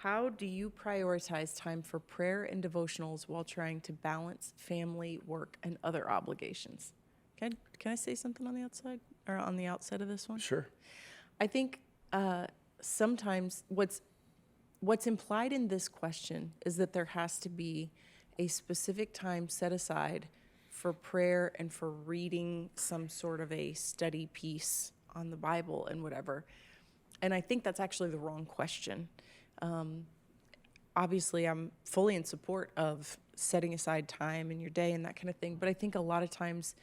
how do you prioritize time for prayer and devotionals while trying to balance family, work, and other obligations? Can I say something on the outside or on the outset of this one? Sure. I think sometimes what's implied in this question is that there has to be a specific time set aside for prayer and for reading some sort of a study piece on the Bible and whatever. And I think that's actually the wrong question. Obviously, I'm fully in support of setting aside time in your day and that kind of thing. But I think a lot of times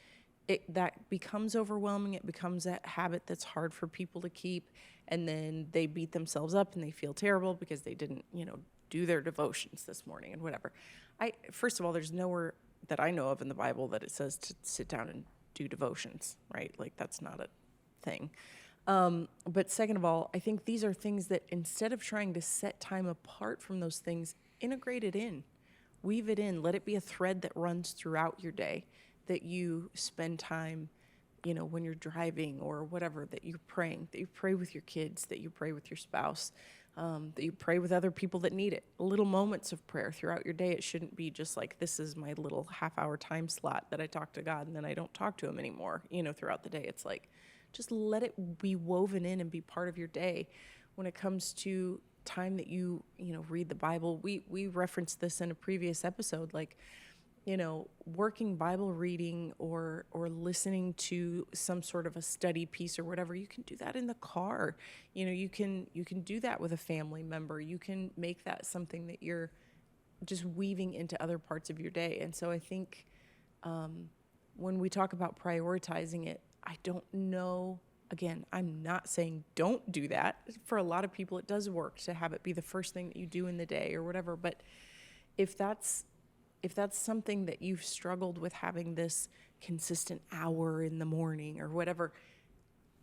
that becomes overwhelming. It becomes that habit that's hard for people to keep. And then they beat themselves up and they feel terrible because they didn't, do their devotions this morning and whatever. First of all, there's nowhere that I know of in the Bible that it says to sit down and do devotions, right? Like, that's not a thing. But second of all, I think these are things that instead of trying to set time apart from those things, integrate it in, weave it in, let it be a thread that runs throughout your day, that you spend time, when you're driving or whatever, that you're praying, that you pray with your kids, that you pray with your spouse, that you pray with other people that need it. Little moments of prayer throughout your day. It shouldn't be just like, this is my little half-hour time slot that I talk to God and then I don't talk to him anymore, throughout the day. It's like, just let it be woven in and be part of your day. When it comes to time that you read the Bible, we referenced this in a previous episode, like, working Bible reading or listening to some sort of a study piece or whatever, you can do that in the car. You can do that with a family member. You can make that something that you're just weaving into other parts of your day. And so I think when we talk about prioritizing it, I don't know. Again, I'm not saying don't do that. For a lot of people, it does work to have it be the first thing that you do in the day or whatever. But if that's something that you've struggled with, having this consistent hour in the morning or whatever,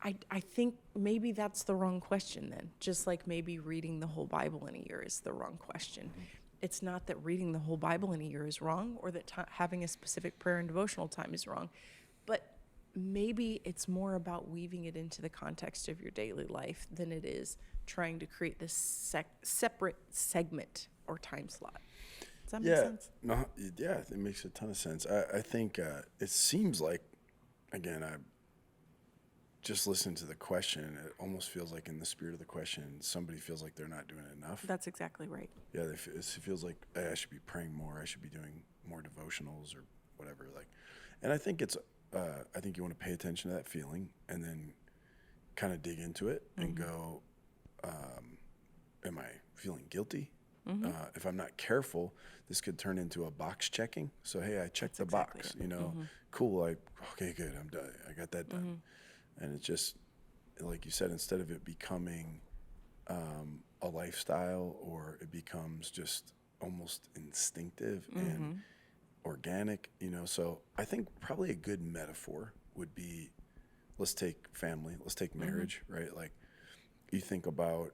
I think maybe that's the wrong question then. Just like maybe reading the whole Bible in a year is the wrong question. It's not that reading the whole Bible in a year is wrong or that having a specific prayer and devotional time is wrong. But maybe it's more about weaving it into the context of your daily life than it is trying to create this separate segment or time slot. Does that make sense? No, yeah, it makes a ton of sense. I think it seems like, again, I just listened to the question. It almost feels like in the spirit of the question, somebody feels like they're not doing enough. That's exactly right. Yeah, it feels like, hey, I should be praying more. I should be doing more devotionals or whatever. And I think I think you want to pay attention to that feeling and then kind of dig into it and go, am I feeling guilty? If I'm not careful, this could turn into a box checking. So, hey, I checked the box, cool. Okay, good. I'm done. I got that done. And it's just, like you said, instead of it becoming a lifestyle, or it becomes just almost instinctive and organic, so I think probably a good metaphor would be, let's take family, let's take marriage, right? Like, you think about,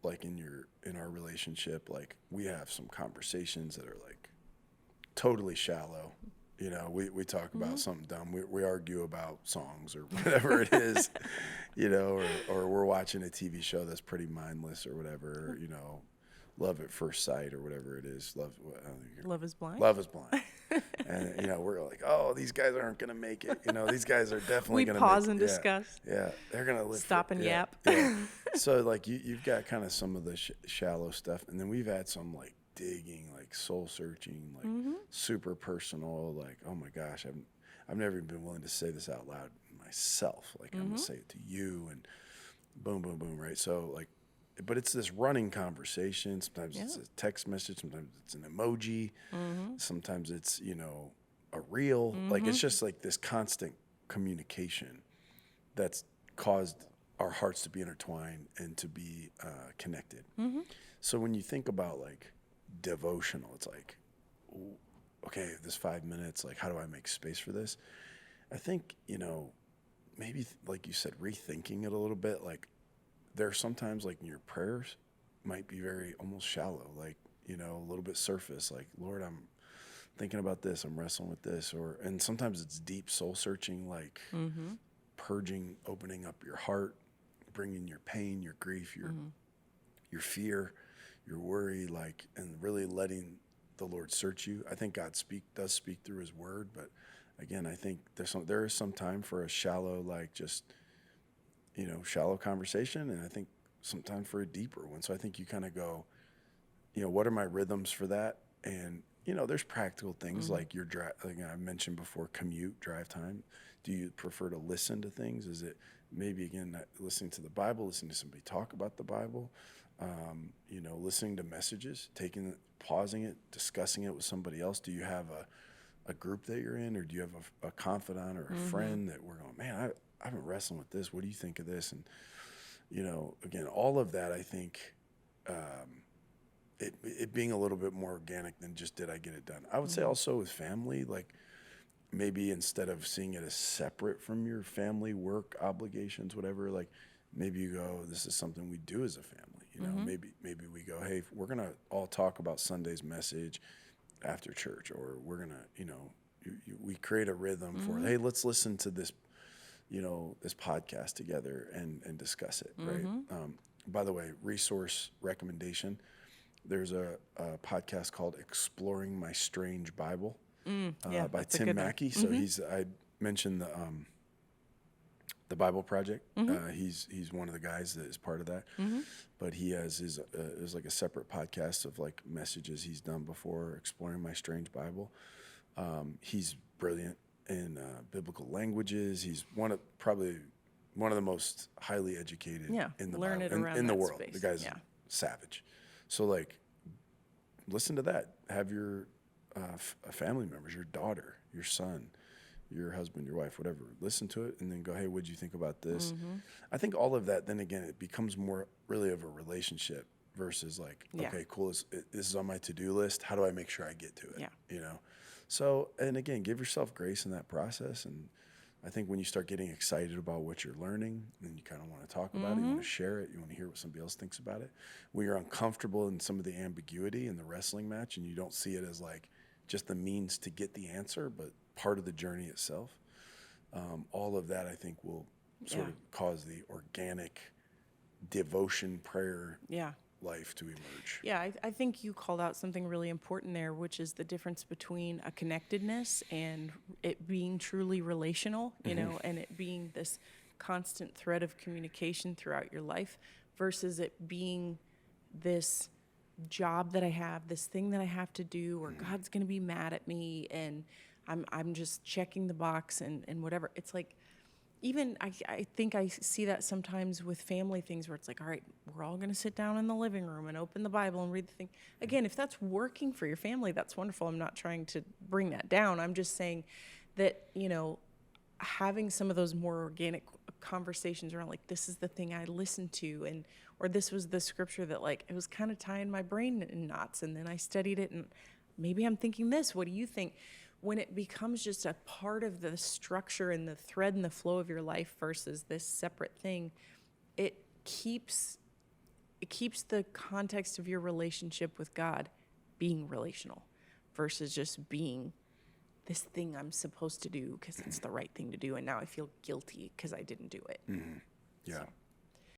like, in our relationship, like, we have some conversations that are like totally shallow. We talk about something dumb. We argue about songs or whatever it is, or we're watching a TV show that's pretty mindless or whatever, love at first sight or whatever it is. Love is blind. Love is blind. And, we're like, oh, these guys aren't going to make it. These guys are definitely going to make it. We pause and discuss. Yeah, they're going to live. Stop and yap. Yeah. So, like, you've got kind of some of the shallow stuff. And then we've had some, like, digging, like, soul-searching, like, super personal. Like, oh, my gosh, I've never even been willing to say this out loud myself. Like, I'm going to say it to you, and boom, boom, boom, right? So, like, but it's this running conversation. Sometimes it's a text message. Sometimes it's an emoji. Sometimes it's, a reel. Like, it's just like this constant communication that's caused our hearts to be intertwined and to be connected. So when you think about, like, devotional, it's like, okay, this 5 minutes, like, how do I make space for this? I think, maybe, like you said, rethinking it a little bit. Like, there are sometimes, like, in your prayers might be very almost shallow, like, a little bit surface, like, Lord, I'm thinking about this, I'm wrestling with this, and sometimes it's deep soul searching, like purging, opening up your heart, bringing your pain, your grief, your fear, your worry, like, and really letting the Lord search you. I think God does speak through his word, but again, I think there is some time for a shallow, like just, shallow conversation. And I think some time for a deeper one. So I think you kind of go, what are my rhythms for that? And, there's practical things like your drive, like I mentioned before, drive time. Do you prefer to listen to things? Is it maybe, again, listening to the Bible, listening to somebody talk about the Bible, listening to messages, pausing it, discussing it with somebody else? Do you have a group that you're in, or do you have a confidant or a friend that we're going, man, I've been wrestling with this. What do you think of this? And, again, all of that, I think, it being a little bit more organic than just, did I get it done? I would say also with family, like maybe instead of seeing it as separate from your family work obligations, whatever, like maybe you go, this is something we do as a family, maybe we go, hey, we're going to all talk about Sunday's message after church, or we're going to, we create a rhythm for, hey, let's listen to this, this podcast together and discuss it. Right. By the way, resource recommendation. There's a podcast called Exploring My Strange Bible by Tim Mackey. So I mentioned the Bible Project. He's one of the guys that is part of that. But he has is like a separate podcast of like messages he's done before, Exploring My Strange Bible. He's brilliant in biblical languages. He's probably one of the most highly educated in the Bible, in the world. Space. The guy's savage. So, like, listen to that. Have your family members, your daughter, your son, your husband, your wife, whatever, listen to it and then go, hey, what'd you think about this? I think all of that, then again, it becomes more really of a relationship versus like, okay, cool, this is on my to-do list. How do I make sure I get to it? So, and again, give yourself grace in that process. And I think when you start getting excited about what you're learning, then you kind of want to talk about it, you want to share it, you want to hear what somebody else thinks about it. When you're uncomfortable in some of the ambiguity in the wrestling match and you don't see it as like just the means to get the answer, but part of the journey itself, all of that I think will sort of cause the organic devotion, prayer life to emerge. Yeah, I think you called out something really important there, which is the difference between a connectedness and it being truly relational, you know, and it being this constant thread of communication throughout your life versus it being this job that I have, this thing that I have to do, or God's going to be mad at me and I'm just checking the box and whatever. It's like, even I think I see that sometimes with family things where it's like, all right, we're all going to sit down in the living room and open the Bible and read the thing. Again, if that's working for your family, that's wonderful. I'm not trying to bring that down. I'm just saying that, you know, having some of those more organic conversations around like, this is the thing I listened to, and or this was the scripture that like, it was kind of tying my brain in knots, and then I studied it and maybe I'm thinking this, what do you think? When it becomes just a part of the structure and the thread and the flow of your life versus this separate thing, it keeps the context of your relationship with God being relational versus just being this thing I'm supposed to do because it's the right thing to do, and now I feel guilty because I didn't do it. Yeah. So.